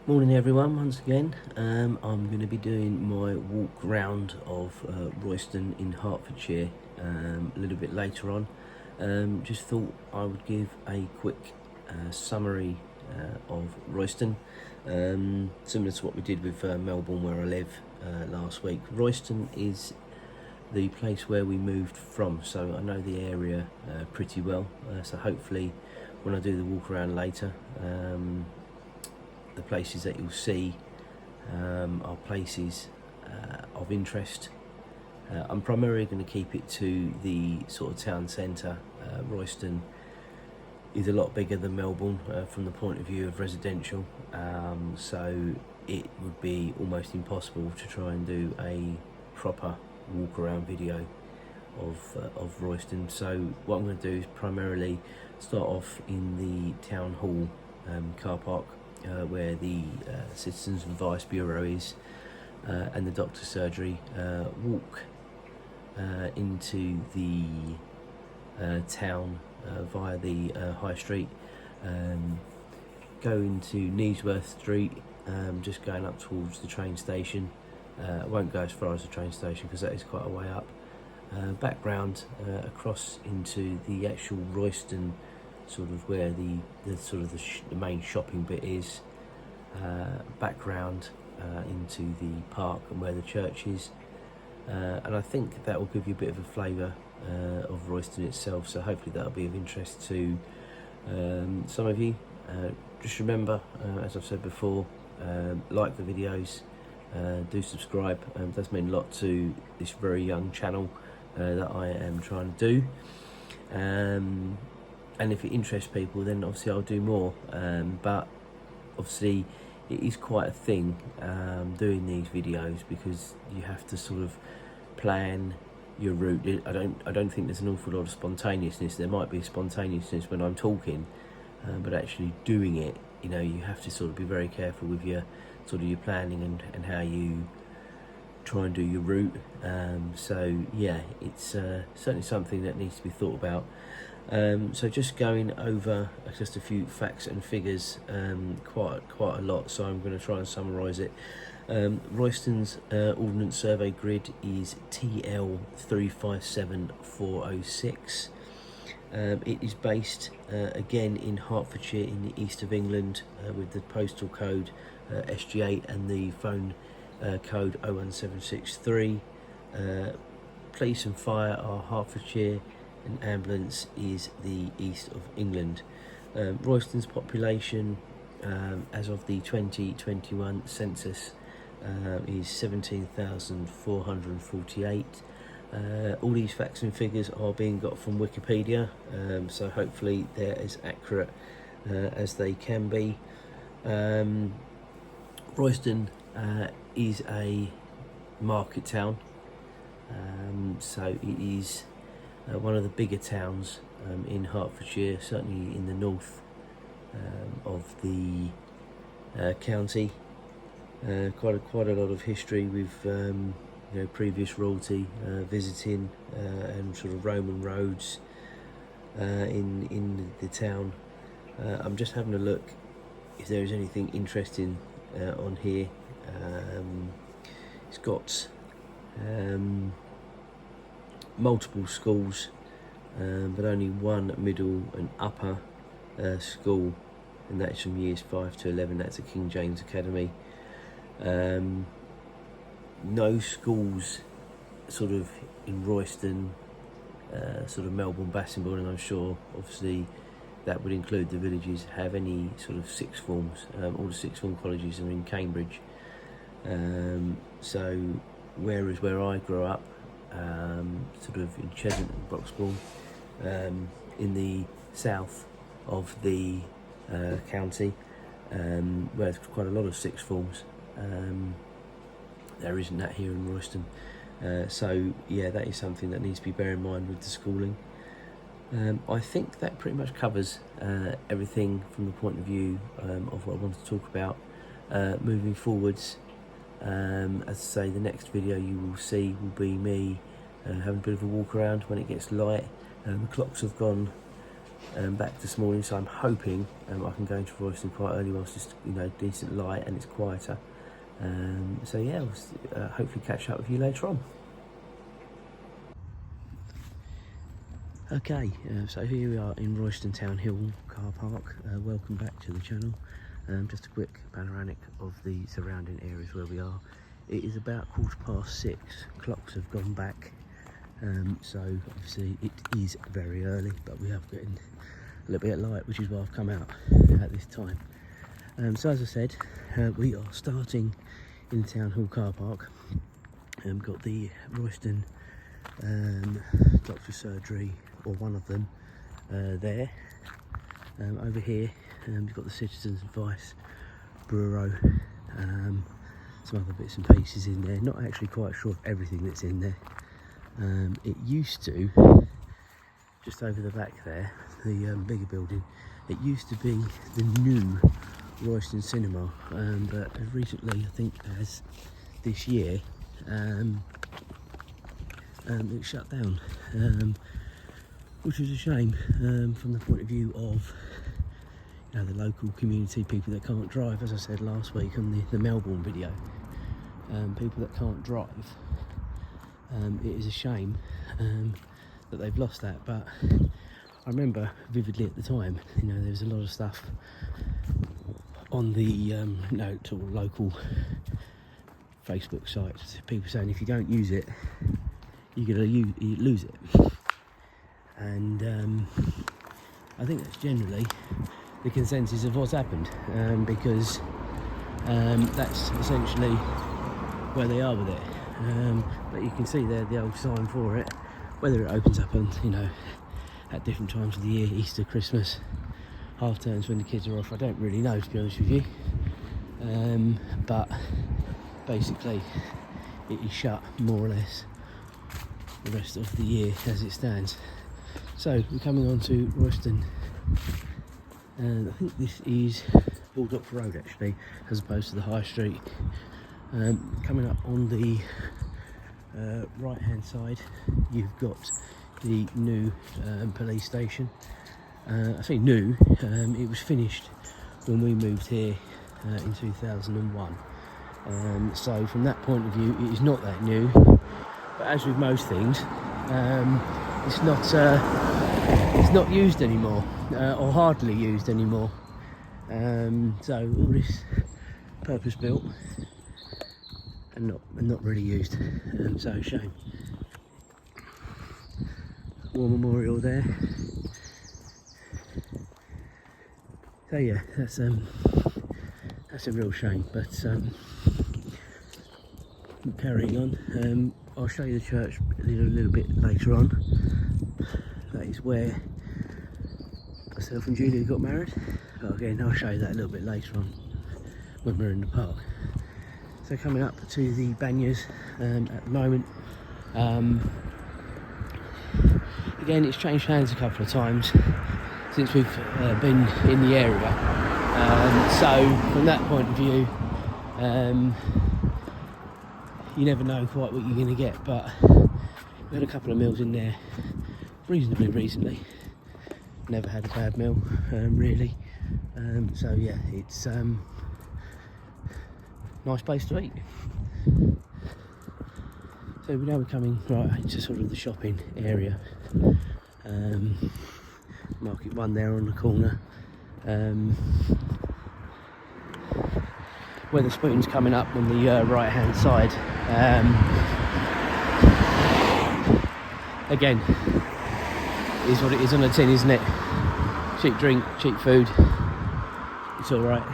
Morning everyone, once again. I'm going to be doing my walk round of Royston in Hertfordshire a little bit later on. Just thought I would give a quick summary of Royston, similar to what we did with Melbourne where I live last week. Royston is the place where we moved from, so I know the area pretty well, so hopefully when I do the walk around later, the places that you'll see are places of interest. I'm primarily going to keep it to the sort of town centre. Royston is a lot bigger than Melbourne from the point of view of residential, so it would be almost impossible to try and do a proper walk around video of Royston. So what I'm going to do is primarily start off in the town hall car park, where the Citizens Advice Bureau is, and the doctor's surgery. Walk into the town via the High Street, go into Neesworth Street, just going up towards the train station. I won't go as far as the train station because that is quite a way up. Back round across into the actual Royston, sort of where the main shopping bit is, back round into the park and where the church is, and I think that will give you a bit of a flavour of Royston itself, so hopefully that'll be of interest to some of you. Just remember, as I've said before, like the videos, do subscribe. It does mean a lot to this very young channel that I am trying to do, and if it interests people, then obviously I'll do more, but obviously it is quite a thing doing these videos, because you have to sort of plan your route. I don't think there's an awful lot of spontaneousness. There might be spontaneousness when I'm talking, but actually doing it, you know, you have to sort of be very careful with your your planning and how you try and do your route. So yeah, it's certainly something that needs to be thought about. So just going over just a few facts and figures, quite a lot, so I'm going to try and summarise it. Royston's Ordnance Survey Grid is TL 357406. It is based again in Hertfordshire in the east of England, with the postal code SG8 and the phone code 01763. Police and fire are Hertfordshire, and ambulance is the east of England. Royston's population as of the 2021 census is 17,448. All these facts and figures are being got from Wikipedia, so hopefully they're as accurate as they can be. Royston is a market town, so it is one of the bigger towns in Hertfordshire, certainly in the north of the county. Quite a lot of history with previous royalty visiting, and sort of Roman roads in the town. I'm just having a look if there is anything interesting on here. It's got multiple schools, but only one middle and upper school, and that's from years 5 to 11. That's at King James Academy. No schools sort of in Royston, sort of Melbourne, Bassingbourn, and I'm sure obviously that would include the villages, have any sort of sixth forms. All the sixth form colleges are in Cambridge. So whereas where I grew up, sort of in Cheshunt and Broxbourne, in the south of the county, where there's quite a lot of sixth forms, there isn't that here in Royston. So yeah, that is something that needs to be bear in mind with the schooling. I think that pretty much covers everything from the point of view of what I want to talk about. Moving forwards, as I say, the next video you will see will be me having a bit of a walk around when it gets light. The clocks have gone back this morning, so I'm hoping I can go into Royston quite early whilst it's decent light and it's quieter. So yeah, we'll hopefully catch up with you later on. Okay, so here we are in Royston Town Hill car park. Welcome back to the channel. Just a quick panoramic of the surrounding areas where we are. It is about 6:15. Clocks have gone back, so obviously it is very early, but we have getting a little bit of light, which is why I've come out at this time. So as I said, we are starting in the Town Hall car park. Got the Royston doctor's surgery, or one of them, there. Over here we've got the Citizens Advice Bureau, some other bits and pieces in there. Not actually quite sure of everything that's in there. It used to, just over the back there, the bigger building, it used to be the new Royston Cinema, but recently, I think as this year, it shut down, which is a shame, from the point of view of the local community, people that can't drive. As I said last week on the Melbourne video, people that can't drive, it is a shame that they've lost that. But I remember vividly at the time, there was a lot of stuff on the local Facebook sites, people saying if you don't use it, you're going to lose it. And I think that's generally the consensus of what's happened, because that's essentially where they are with it. But you can see there the old sign for it. Whether it opens up on, at different times of the year, Easter, Christmas, half terms when the kids are off, I don't really know, to be honest with you. But basically it is shut more or less the rest of the year as it stands. So we're coming on to Royston, and I think this is Baldock Road actually, as opposed to the High Street. Coming up on the right hand side, you've got the new police station. I say new, it was finished when we moved here in 2001. So from that point of view, it is not that new, but as with most things, it's not used anymore, or hardly used anymore. So all this purpose built and not really used, so a shame. War memorial there. So yeah, that's a real shame, but carrying on. I'll show you the church a little bit later on. That is where myself and Julia got married, but again I'll show you that a little bit later on when we're in the park. So coming up to the Banyas at the moment. Again, it's changed hands a couple of times since we've been in the area. So from that point of view, you never know quite what you're going to get, but we had a couple of meals in there reasonably recently. Never had a bad meal, really. So yeah, it's nice place to eat. So now we're coming right into sort of the shopping area. Market One there on the corner. Weatherspoon's coming up on the right hand side. Again, it is what it is on the tin, isn't it? Cheap drink, cheap food. It's all right.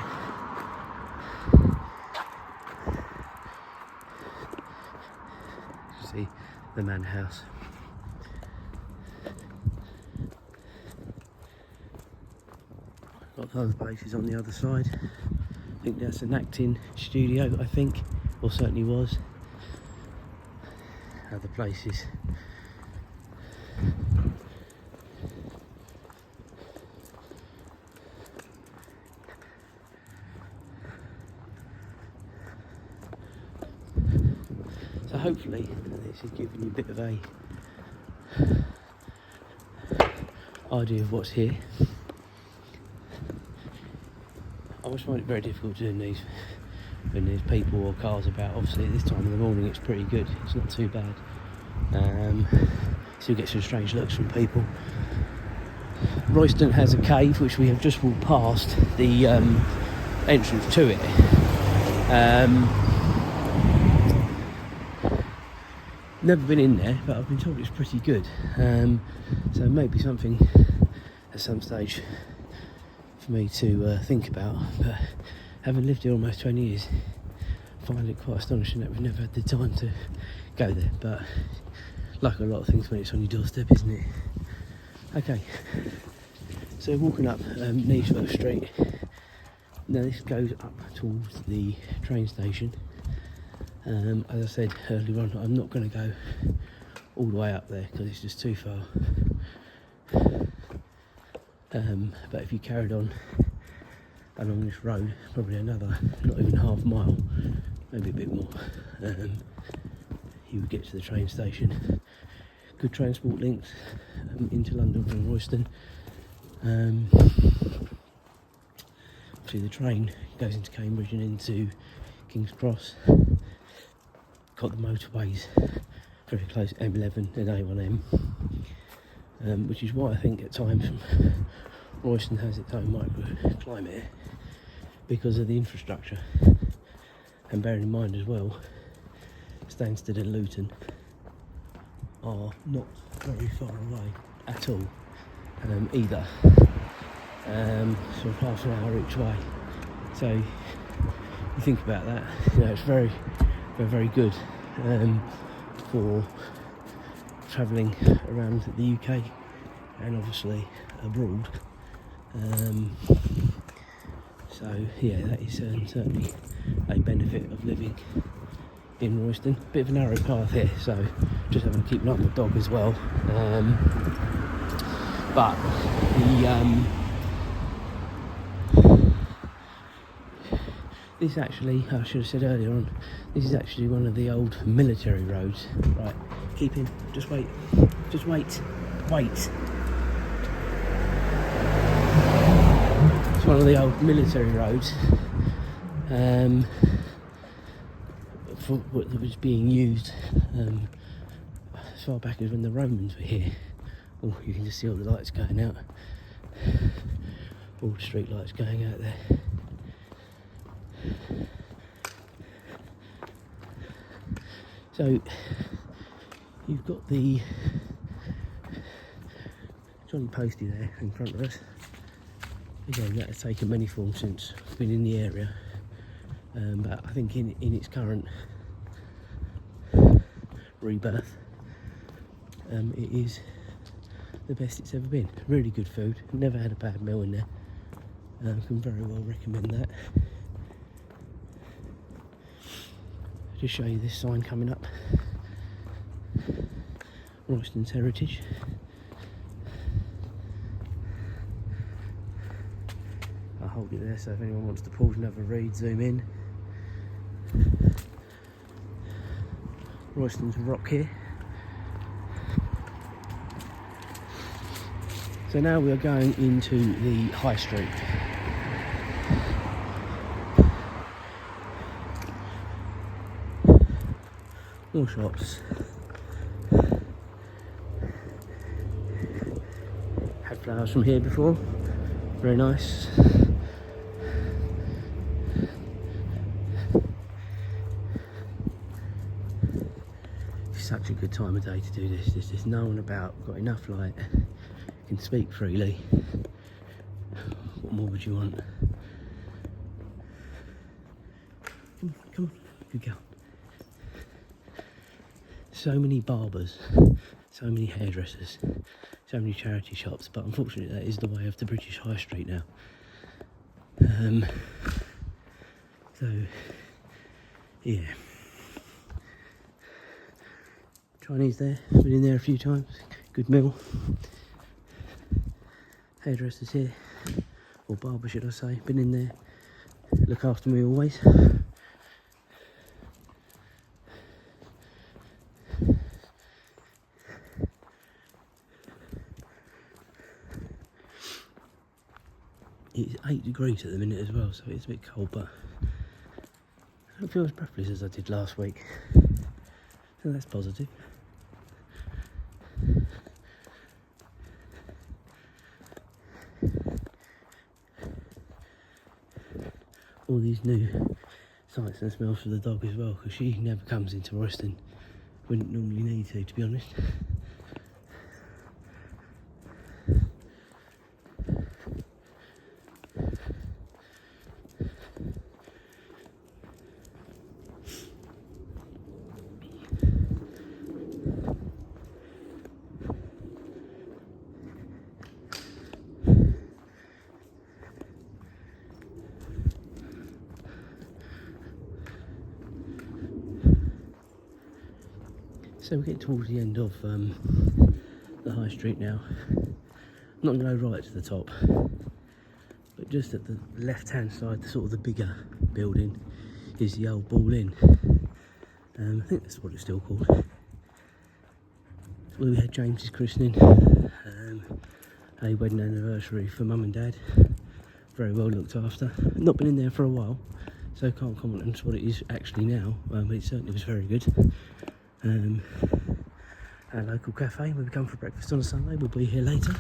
See the manor house. Got other places on the other side. I think that's an acting studio, I think, or certainly was. Other places. So hopefully this is giving you a bit of a idea of what's here. I always find it very difficult doing these when there's people or cars about. Obviously at this time of the morning it's pretty good, it's not too bad. Still get some strange looks from people. Royston has a cave which we have just walked past the entrance to it. Never been in there, but I've been told it's pretty good. So maybe something at some stage for me to think about. But having lived here almost 20 years, I find it quite astonishing that we've never had the time to go there. But like a lot of things when it's on your doorstep, isn't it? Okay, so walking up Neesworth Street. Now this goes up towards the train station. As I said earlier on, I'm not going to go all the way up there because it's just too far. But if you carried on along this road, probably another, not even half a mile, maybe a bit more, you would get to the train station. Good transport links into London from Royston. Obviously the train goes into Cambridge and into King's Cross. Got the motorways very close, M11 and A1M, which is why I think at times Royston has its own microclimate because of the infrastructure. And bearing in mind as well, Stansted and Luton are not very far away at all, either. Sort of half an hour each way. So you think about that, it's very, very, very good for travelling around the UK and obviously abroad. So yeah, that is certainly a benefit of living in Royston. Bit of a narrow path here, so just having to keep an eye on the dog as well. But the this actually, I should have said earlier on, this is actually one of the old military roads. Right, keep in, just wait, wait. It's one of the old military roads for what was being used as far back as when the Romans were here. Oh, you can just see all the lights going out, all the street lights going out there. So you've got the Johnny Posty there in front of us. Again, that has taken many forms since I've been in the area, but I think in its current rebirth, it is the best it's ever been. Really good food, never had a bad meal in there. Can very well recommend that. Just show you this sign coming up, Royston's Heritage. I'll hold it there so if anyone wants to pause and have a read, zoom in. Royston's rock here. So now we are going into the High Street. More shops. Had flowers from here before, very nice. It's such a good time of day to do this. There's just no one about, got enough light, you can speak freely. What more would you want? Come on, good girl. So many barbers, so many hairdressers, so many charity shops, but unfortunately that is the way of the British High Street now. So yeah, Chinese there, been in there a few times, good meal. Hairdressers here, or barber should I say, been in there, look after me always. 8 degrees at the minute as well, so it's a bit cold, but I don't feel as breathless as I did last week, so that's positive. All these new sights and smells for the dog as well, because she never comes into Royston. Wouldn't normally need to be honest. So we're getting towards the end of the high street now. I'm not going to go right to the top, but just at the left hand side, the sort of the bigger building, is the old Ball Inn. I think that's what it's still called. It's where we had James's christening, a wedding anniversary for Mum and Dad. Very well looked after. Not been in there for a while, so can't comment on what it is actually now, but it certainly was very good. Our local cafe where we come for breakfast on a Sunday, we'll be here later.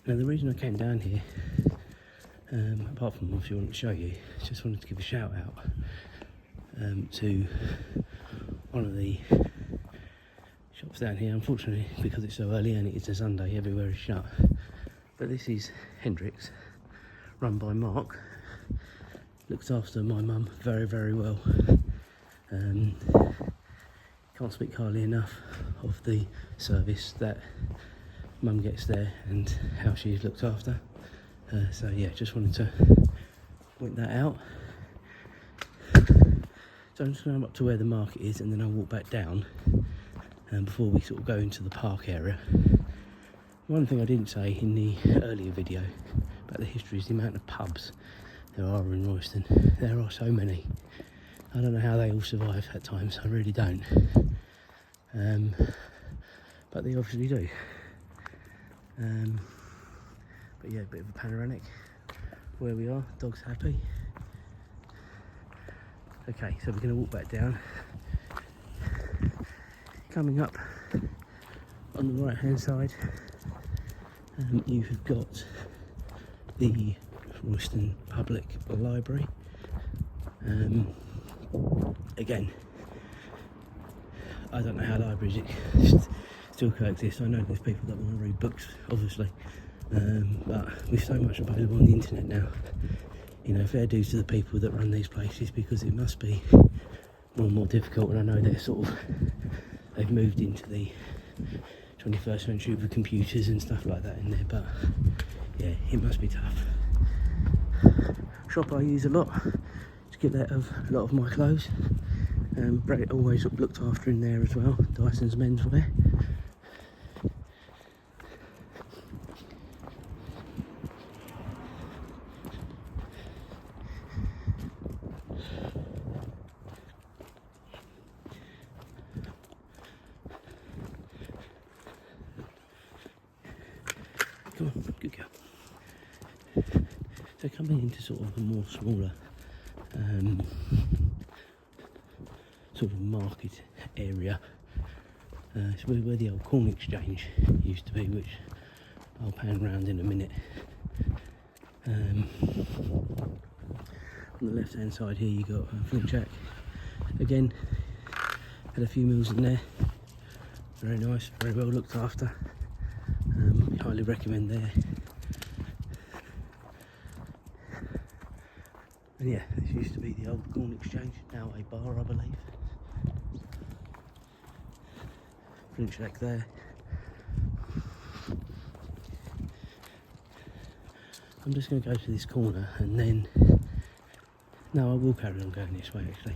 Now the reason I came down here, apart from obviously wanting to show you, just wanted to give a shout out to one of the shops down here. Unfortunately, because it's so early and it's a Sunday, everywhere is shut. But this is Hendrix, run by Mark. Looks after my mum very, very well. Can't speak highly enough of the service that Mum gets there and how she's looked after. So yeah, just wanted to point that out. So I'm just going up to where the market is and then I'll walk back down before we sort of go into the park area. One thing I didn't say in the earlier video about the history is the amount of pubs there are in Royston. There are so many. I don't know how they all survive at times, I really don't. But they obviously do. But yeah, a bit of a panoramic where we are, dog's happy. Okay, so we're going to walk back down. Coming up on the right hand side, you have got the Royston Public Library. Again, I don't know how libraries still coexist. I know there's people that want to read books, obviously, but with so much available on the internet now, you know, fair dues to the people that run these places, because it must be more and more difficult. And I know they've moved into the 21st century with computers and stuff like that in there, but yeah, it must be tough. Shop I use a lot to get out of a lot of my clothes. Brett always looked after in there as well. Dyson's menswear. Come on, good girl. So coming into sort of a more smaller sort of market area, it's where the old corn exchange used to be, which I'll pan round in a minute. On the left hand side here you got Flint Jack. Again, had a few meals in there, very nice, very well looked after. Highly recommend there. And yeah, this used to be the old corn exchange, now a bar I believe. Flint Shack there. I'm just going to go to this corner and then, no, I will carry on going this way actually.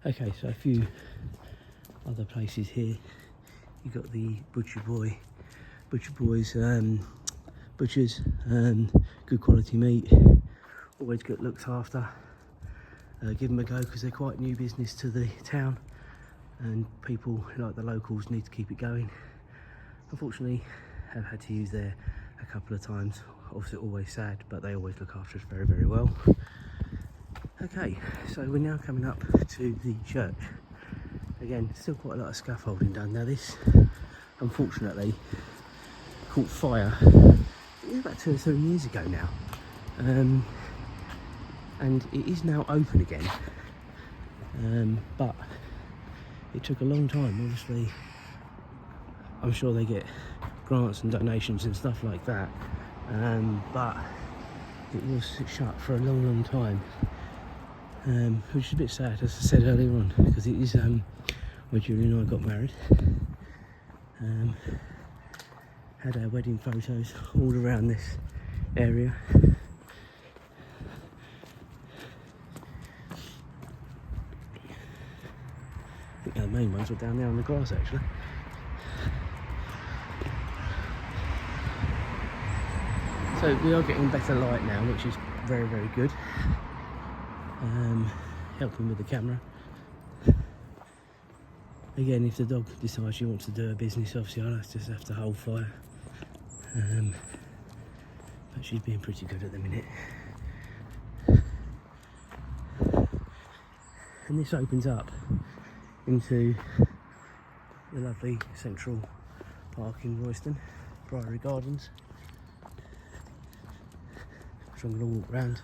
Okay, so a few other places here. You got the butcher boys, butchers, good quality meat, always get looked after. Give them a go because they're quite new business to the town, and people like the locals need to keep it going. Unfortunately, I've had to use there a couple of times. Obviously always sad, but they always look after us very, very well. Okay, so we're now coming up to the church. Again, still quite a lot of scaffolding done. Now this, unfortunately, caught fire. It was about 2 or 3 years ago now. And it is now open again, but it took a long time. Obviously, I'm sure they get grants and donations and stuff like that, but it was shut for a long time, which is a bit sad, as I said earlier on, because it is where Julie and I got married. Had our wedding photos all around this area. I think the main ones were down there on the grass actually. So we are getting better light now, which is very, very good. Helping with the camera. Again, if the dog decides she wants to do her business, obviously I'll just have to hold fire. But she's being pretty good at the minute. And this opens up into the lovely central park in Royston, Priory Gardens, which I'm going to walk round.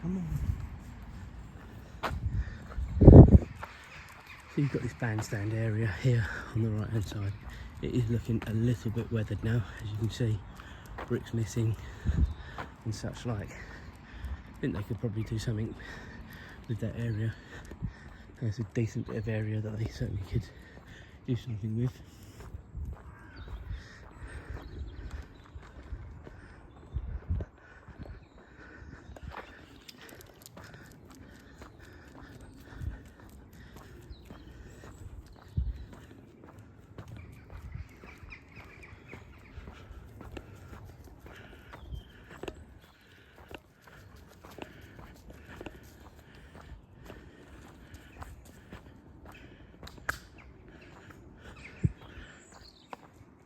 Come on. So you've got this bandstand area here on the right hand side. It is looking a little bit weathered now, as you can see, bricks missing and such like. I think they could probably do something with that area. There's a decent bit of area that they certainly could do something with.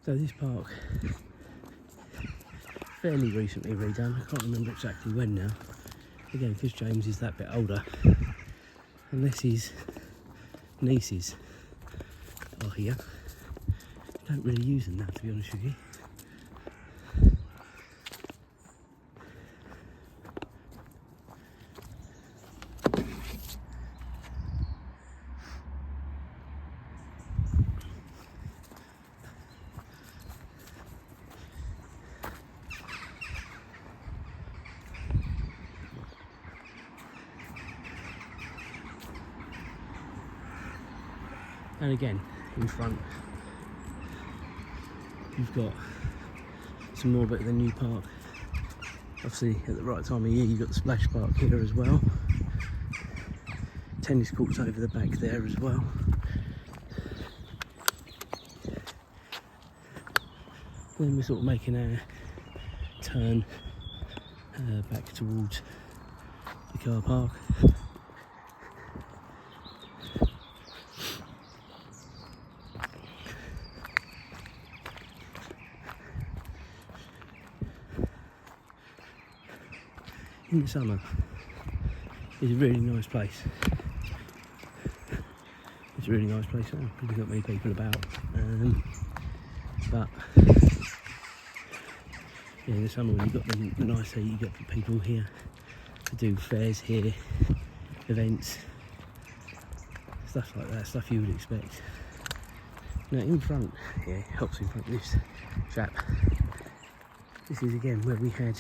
So this park, fairly recently redone. I can't remember exactly when now. Again, because James is that bit older, unless his nieces are here, I don't really use them now, to be honest with you. And again, in front, you've got some more bit of the new park. Obviously, at the right time of year, you've got the splash park here as well. Tennis courts over the back there as well. Then we're sort of making our turn back towards the car park. In the summer, it's a really nice place. It's a really nice place. Probably not many people about, but yeah, in the summer when you've got the nice heat, you've got people here to do fairs here, events, stuff like that, stuff you would expect. Now in front here, helps in front of this chap. This is again where we had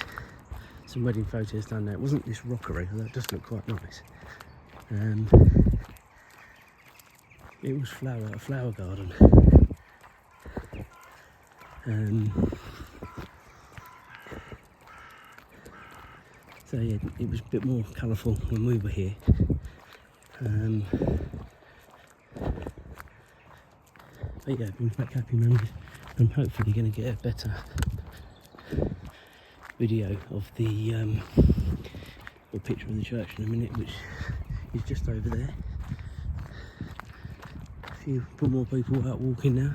some wedding photos done. Now it wasn't this rockery, although it does look quite nice. It was a flower garden. So yeah, it was a bit more colourful when we were here. But yeah, been quite happy memories. I'm hopefully going to get a better video of the or picture of the church in a minute, which is just over there. A few more people out walking now,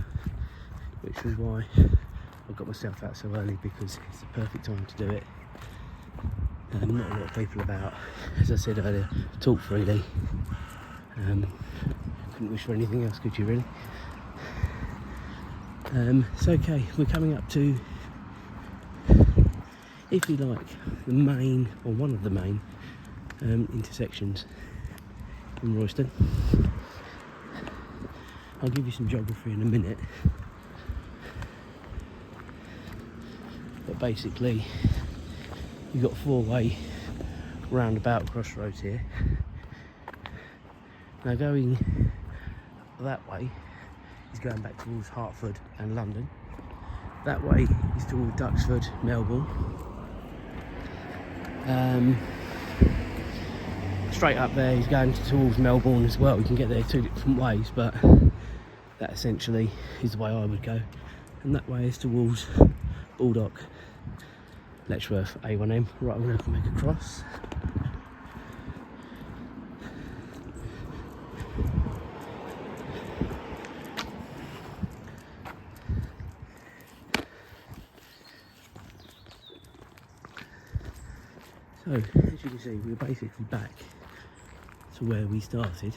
which is why I got myself out so early, because it's the perfect time to do it. Not a lot of people about, as I said earlier, talk freely. Couldn't wish for anything else, could you really? So okay, we're coming up to, if you like, the main, or one of the main intersections in Royston. I'll give you some geography in a minute, but basically you've got a four-way roundabout crossroads here. Now going that way is going back towards Hertford and London. That way is towards Duxford, Melbourne. Straight up there is going towards Melbourne as well. You can get there two different ways, but that essentially is the way I would go. And that way is towards Baldock, Letchworth, A1M. Right, I'm going to make a cross. So, as you can see, we're basically back to where we started.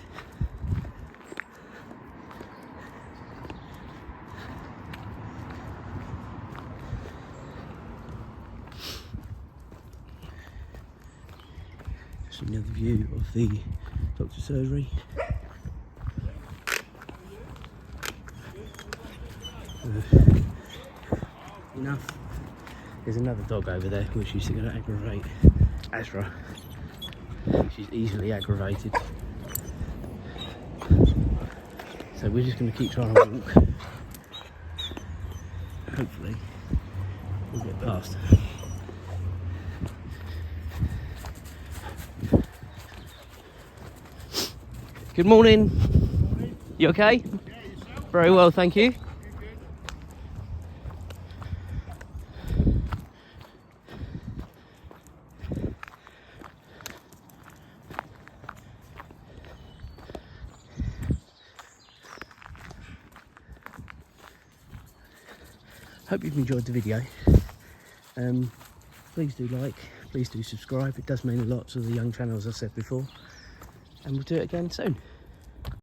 Just another view of the doctor's surgery. Enough. There's another dog over there which is going to aggravate Azra. She's easily aggravated. So we're just going to keep trying to walk. Hopefully we'll get past. Good morning. Morning. You okay? Yeah, yourself? Very well, thank you. Hope you've enjoyed the video. Please do like, please do subscribe. It does mean a lot to the young channel, as I said before. And we'll do it again soon.